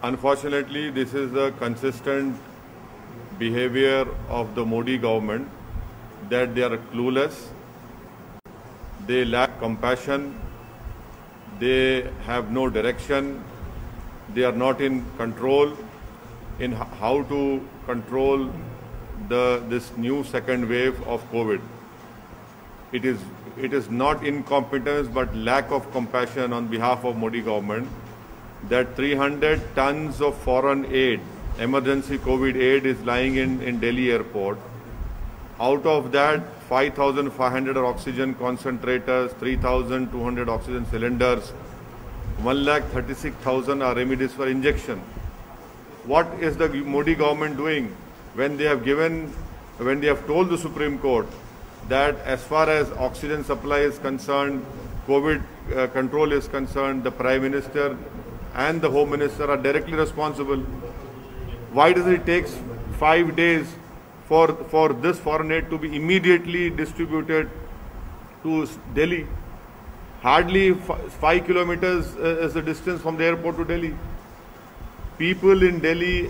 Unfortunately, this is the consistent behavior of the Modi government, that they are clueless, they lack compassion, they have no direction, they are not in control in how to control this new second wave of COVID. It is not incompetence but lack of compassion on behalf of Modi government that 300 tons of foreign aid, emergency COVID aid, is lying in Delhi airport. Out of that, 5,500 are oxygen concentrators, 3,200 oxygen cylinders, 1,36,000 are remdesivir injection. What is the Modi government doing when they have told the Supreme Court that as far as oxygen supply is concerned, COVID control is concerned, the Prime Minister and the Home Minister are directly responsible? Why does it take 5 days for this foreign aid to be immediately distributed to Delhi? Hardly 5 kilometers is the distance from the airport to Delhi. People in Delhi,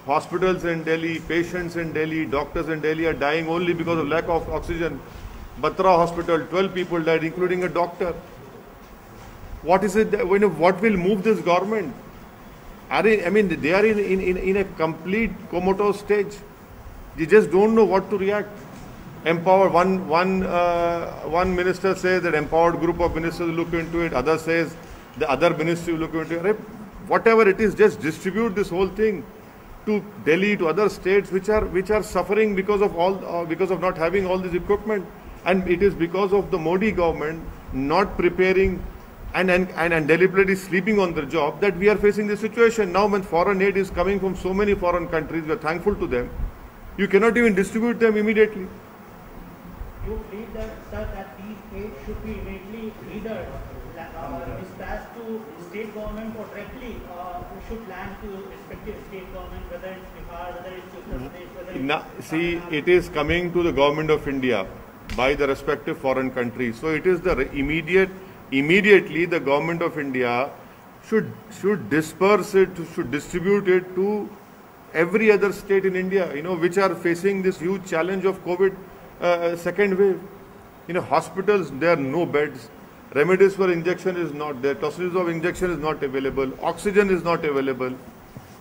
hospitals in Delhi, patients in Delhi, doctors in Delhi are dying only because of lack of oxygen. Batra Hospital, 12 people died, including a doctor. What is it? What will move this government? They are in a complete comatose stage. They just don't know what to react. Empower one minister says that empowered group of ministers will look into it. Other says the other ministry will look into it. Whatever it is, just distribute this whole thing to Delhi, to other states which are suffering because of not having all this equipment. And it is because of the Modi government not preparing and deliberately sleeping on their job that we are facing this situation. Now when foreign aid is coming from so many foreign countries, we are thankful to them. You cannot even distribute them immediately. You believe that, sir, that these aid should be immediately either dispatched to state government or directly should land to respective state government, whether it's Bihar, whether it's Uttar Pradesh, whether it's see, it is coming to the government of India by the respective foreign countries. So it is the immediately the government of India should disperse it, should distribute it to every other state in India, which are facing this huge challenge of COVID second wave. Hospitals, there are no beds. Remdesivir injection is not there. Tocilizumab injection is not available. Oxygen is not available.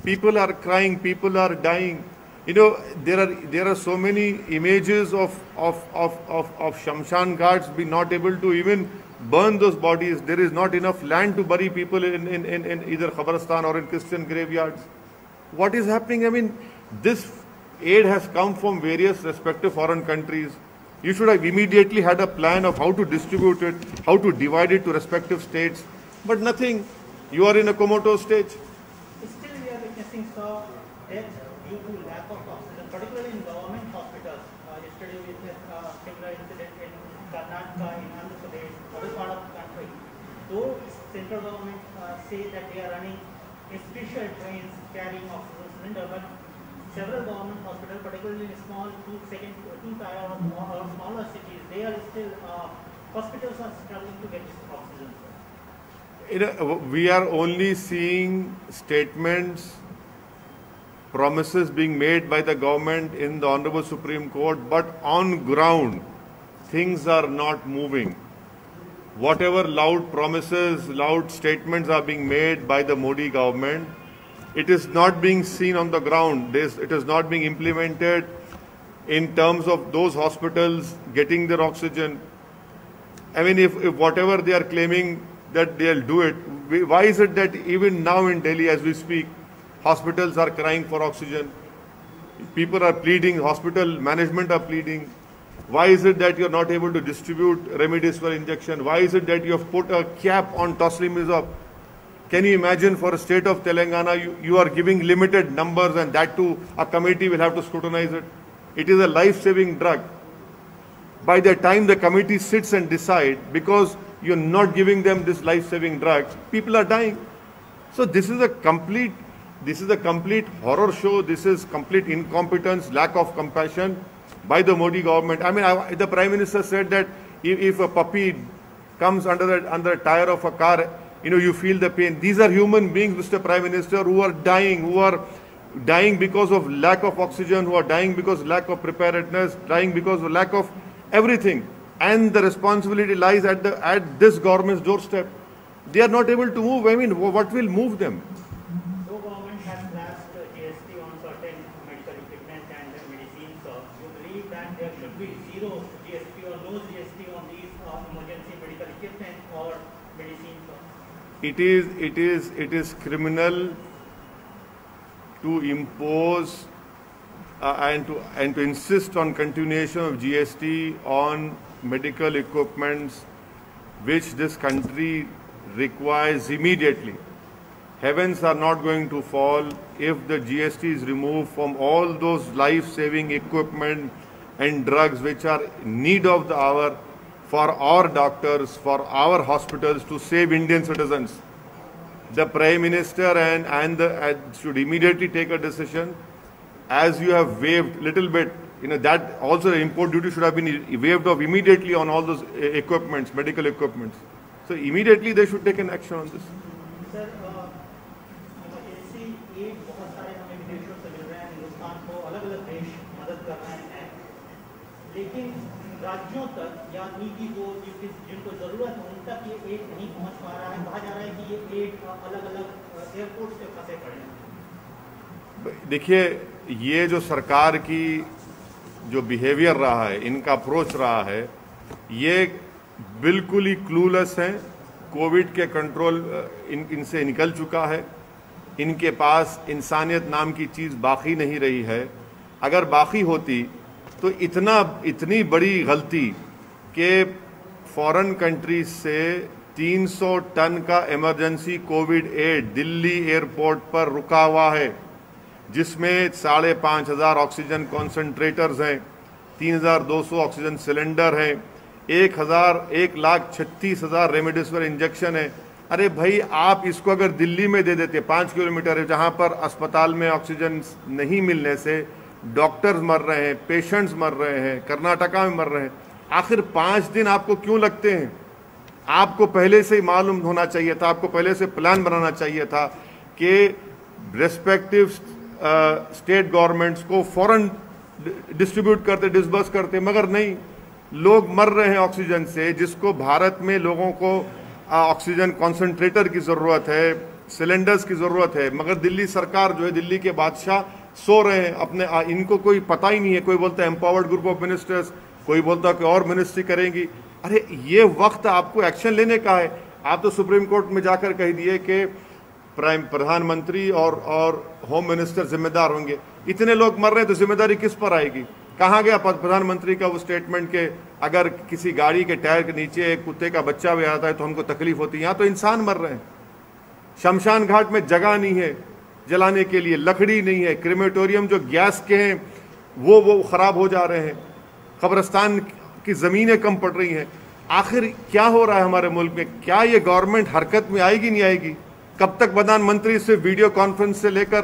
People are crying. People are dying. There are so many images of Shamshan Ghats being not able to even burn those bodies. There is not enough land to bury people in either Khabristan or in Christian graveyards. What is happening? This aid has come from various respective foreign countries. You should have immediately had a plan of how to distribute it, how to divide it to respective states. But nothing. You are in a comatose stage. Still we are witnessing deaths due to lack of oxygen, particularly in government hospitals. Yesterday we witnessed a similar incident in Karnataka, in Andhra Pradesh, other part of the country. Though central government say that they are running special trains carrying oxygen cylinder, but several government hospitals, particularly in small two-tier or smaller cities, they are still hospitals are struggling to get oxygen. We are only seeing statements, promises being made by the government in the Honorable Supreme Court, but on ground, things are not moving. Whatever loud promises, loud statements are being made by the Modi government, it is not being seen on the ground. It is not being implemented in terms of those hospitals getting their oxygen. If whatever they are claiming that they'll do it, why is it that even now in Delhi as we speak, hospitals are crying for oxygen? People are pleading, hospital management are pleading. Why is it that you're not able to distribute remdesivir injection? Why is it that you have put a cap on tocilizumab? Can you imagine for a state of Telangana, you are giving limited numbers and that too a committee will have to scrutinize it? It is a life-saving drug. By the time the committee sits and decides, because you're not giving them this life-saving drug, people are dying. So this is a complete horror show. This is complete incompetence, lack of compassion by the Modi government. The Prime Minister said that if a puppy comes under a tire of a car, you feel the pain. These are human beings, Mr. Prime Minister, who are dying because of lack of oxygen, who are dying because of lack of preparedness, dying because of lack of everything. And the responsibility lies at this government's doorstep. They are not able to move. I mean, what will move them? So government has passed GST on certain medical equipment and medicines. You believe that there should be zero GST or no GST on these emergency medical equipment or medicines? It is criminal to impose and to insist on continuation of GST on medical equipments which this country requires immediately. Heavens are not going to fall if the GST is removed from all those life-saving equipment and drugs which are in need of the hour for our doctors, for our hospitals to save Indian citizens. The Prime Minister should immediately take a decision, as you have waived little bit. That also the import duty should have been waived off immediately on all those equipments, medical equipments. So immediately they should take an action on this. Sir, emergency aid बहुत सारे हमें विदेशों से मिल रहे हैं, हिंदुस्तान को अलग-अलग देश मदद कर रहे हैं, लेकिन राज्यों तक या नीति को जिनको जरूरत है उन तक ये एड नहीं पहुंच पा रहा है. कहा जा रहा है कि ये एड अलग-अलग एयरपोर्ट से फंसे पड़े हैं. देखिए, ये जो सरकार की जो बिहेवियर रहा है, इनका अप्रोच रहा है, ये बिल्कुल ही क्लूलेस हैं. कोविड के कंट्रोल इनसे निकल चुका है. इनके पास इंसानियत नाम की चीज़ बाकी नहीं रही है. अगर बाकी होती तो इतनी बड़ी गलती कि फॉरेन कंट्रीज से 300 टन का emergency Covid aid Delhi airport पर रुका हुआ है, जिसमें 5,500 ऑक्सीजन कॉन्सेंट्रेटर्स हैं, 3,200 ऑक्सीजन सिलेंडर हैं, 1,36,000 रेमडेसिविर इंजेक्शन है. अरे भाई, आप इसको अगर दिल्ली में दे देते, 5 किलोमीटर है, जहां पर अस्पताल में ऑक्सीजन नहीं मिलने से डॉक्टर्स मर रहे हैं, पेशेंट्स मर रहे हैं, कर्नाटका में मर रहे हैं, आखिर 5 दिन आपको क्यों लगते हैं? आपको पहले से ही मालूम होना चाहिए था, आपको पहले से प्लान बनाना चाहिए था कि रेस्पेक्टिव स्टेट गवर्नमेंट्स को फौरन डिस्ट्रीब्यूट करते, डिसबर्स करते, मगर नहीं. लोग मर रहे हैं ऑक्सीजन से, जिसको भारत में लोगों को ऑक्सीजन कॉन्सेंट्रेटर की ज़रूरत है, सिलेंडर्स की ज़रूरत है, मगर दिल्ली सरकार जो है, दिल्ली के बादशाह सो रहे हैं अपने. इनको कोई पता ही नहीं है. कोई बोलता है एम्पावर्ड ग्रुप ऑफ मिनिस्टर्स, कोई बोलता है कि और मिनिस्ट्री करेंगी. अरे ये वक्त आपको एक्शन लेने का है. आप तो सुप्रीम कोर्ट में जाकर कह दिए कि प्रधानमंत्री और होम मिनिस्टर जिम्मेदार होंगे. इतने लोग मर रहे हैं तो जिम्मेदारी किस पर आएगी? कहाँ गया प्रधानमंत्री का वो स्टेटमेंट के अगर किसी गाड़ी के टायर के नीचे एक कुत्ते का बच्चा भी आता है तो हमको तकलीफ होती है? यहाँ तो इंसान मर रहे हैं. शमशान घाट में जगह नहीं है जलाने के लिए, लकड़ी नहीं है, क्रेमेटोरियम जो गैस के हैं वो खराब हो जा रहे हैं, कब्रिस्तान की ज़मीनें कम पड़ रही हैं. आखिर क्या हो रहा है हमारे मुल्क में? क्या ये गवर्नमेंट हरकत में आएगी, नहीं आएगी? कब तक प्रधानमंत्री से वीडियो कॉन्फ्रेंस से लेकर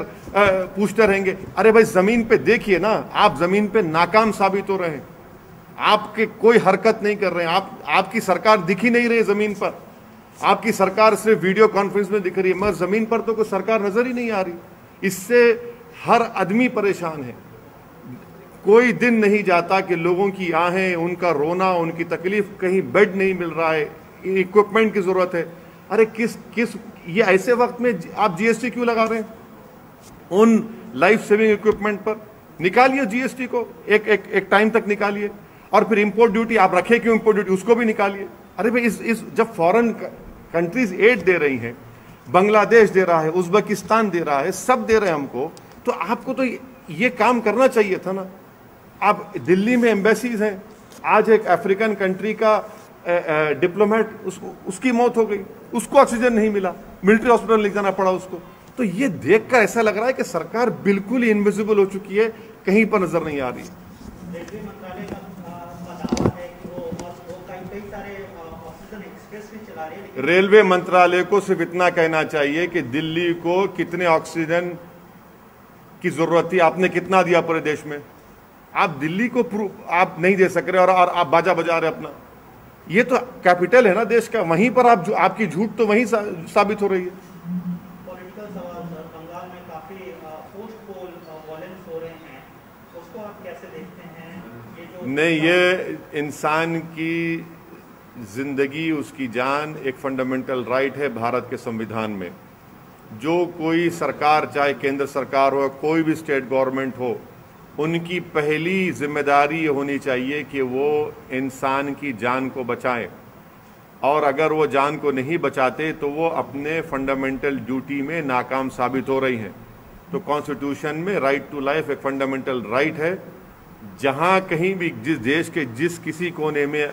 पूछते रहेंगे? अरे भाई, जमीन पे देखिए ना, आप जमीन पे नाकाम साबित हो रहे हैं. आपके कोई हरकत नहीं कर रहे हैं. आपकी सरकार दिख ही नहीं रही जमीन पर. आपकी सरकार सिर्फ वीडियो कॉन्फ्रेंस में दिख रही है, मगर जमीन पर तो कोई सरकार नजर ही नहीं आ रही. इससे हर आदमी परेशान है. कोई दिन नहीं जाता कि लोगों की आहें, उनका रोना, उनकी तकलीफ, कहीं बेड नहीं मिल रहा है, इक्विपमेंट की जरूरत है. अरे किस ये ऐसे वक्त में आप जीएसटी क्यों लगा रहे हैं उन लाइफ सेविंग इक्विपमेंट पर? निकालिए जीएसटी को, एक टाइम तक निकालिए. और फिर इंपोर्ट ड्यूटी आप रखे क्यों? इंपोर्ट ड्यूटी उसको भी निकालिए. अरे भाई, जब फॉरेन कंट्रीज एड दे रही हैं, बांग्लादेश दे रहा है, उज्बेकिस्तान दे रहा है, सब दे रहे हैं हमको, तो आपको तो ये काम करना चाहिए था ना. आप दिल्ली में एम्बेसीज हैं. आज एक अफ्रीकन कंट्री का डिप्लोमेट, उसकी मौत हो गई, उसको ऑक्सीजन नहीं मिला, मिलिट्री हॉस्पिटल ले जाना पड़ा उसको. तो ये देखकर ऐसा लग रहा है कि सरकार बिल्कुल ही इनविजिबल हो चुकी है, कहीं पर नजर नहीं आ रही. रेलवे मंत्रालय का दावा है कि वो कई सारे ऑक्सीजन एक्सप्रेस भी चला रही है. रेलवे मंत्रालय को सिर्फ इतना कहना चाहिए कि दिल्ली को कितने ऑक्सीजन की जरूरत थी, आपने कितना दिया पूरे देश में. आप दिल्ली को आप नहीं दे सक रहे और आप बाजा बजा रहे अपना. ये तो कैपिटल है ना देश का, वहीं पर आपकी झूठ तो वहीं साबित हो रही है। पॉलिटिकल सवाल सर, बंगाल में काफी पोस्ट पोल वॉयलेंस हो रहे हैं, उसको आप कैसे देखते हैं? ये जो नहीं, ये इंसान की जिंदगी, उसकी जान एक फंडामेंटल राइट है भारत के संविधान में। जो कोई सरकार, चाहे केंद्र सरकार हो, कोई भी स्टेट गवर्नमेंट हो, उनकी पहली जिम्मेदारी होनी चाहिए कि वो इंसान की जान को बचाएं, और अगर वो जान को नहीं बचाते तो वो अपने फंडामेंटल ड्यूटी में नाकाम साबित हो रही हैं। तो कॉन्स्टिट्यूशन में राइट टू लाइफ एक फंडामेंटल राइट है। जहां कहीं भी जिस देश के जिस किसी कोने में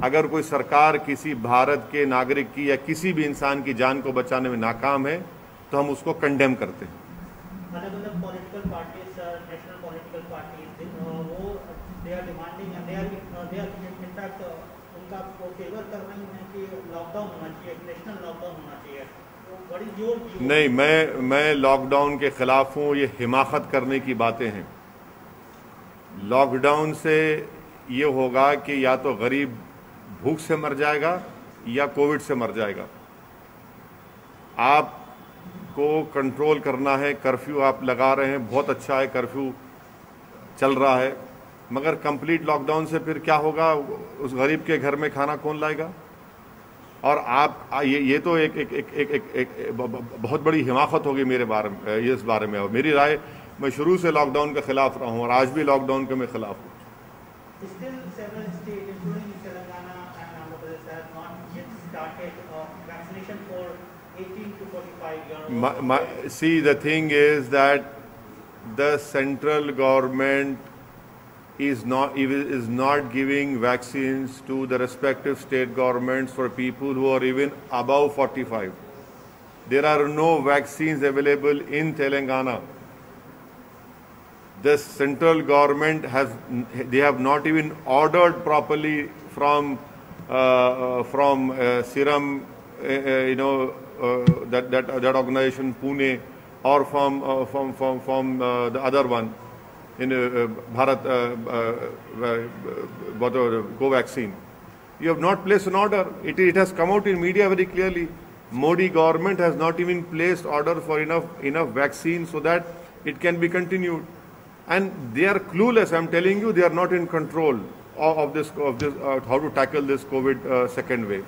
अगर कोई सरकार किसी भारत के नागरिक की या किसी भी इंसान की जान को बचाने में नाकाम है तो हम उसको कंडेम करते हैं। अलग अलग political parties, national political parties, वो they are demanding and they are in fact उनका फेवर कर रही हैं कि लॉकडाउन होना चाहिए, नेशनल लॉकडाउन होना चाहिए। तो बड़ी जोर नहीं, मैं लॉकडाउन के खिलाफ हूँ। ये हिमाकत करने की बातें हैं। लॉकडाउन से ये होगा कि या तो गरीब भूख से मर जाएगा या कोविड से मर जाएगा। आपको कंट्रोल करना है। कर्फ्यू आप लगा रहे हैं, बहुत अच्छा है, कर्फ्यू चल रहा है, मगर कंप्लीट लॉकडाउन से फिर क्या होगा? उस गरीब के घर में खाना कौन लाएगा? और आप ये तो एक बहुत बड़ी हिमाकत होगी मेरे बारे में, ये इस बारे में। और मेरी राय, मैं शुरू से लॉकडाउन के खिलाफ रहा हूँ और आज भी लॉकडाउन के मैं खिलाफ हूँ। See, the thing is that the central government is not giving vaccines to the respective state governments for people who are even above 45. There are no vaccines available in Telangana. The central government they have not even ordered properly from Serum, that organization Pune, or from the other one in Bharat Covaxin. You have not placed an order. It has come out in media very clearly. Modi government has not even placed order for enough vaccine so that it can be continued. And they are clueless. I'm telling you, they are not in control of this how to tackle this COVID second wave.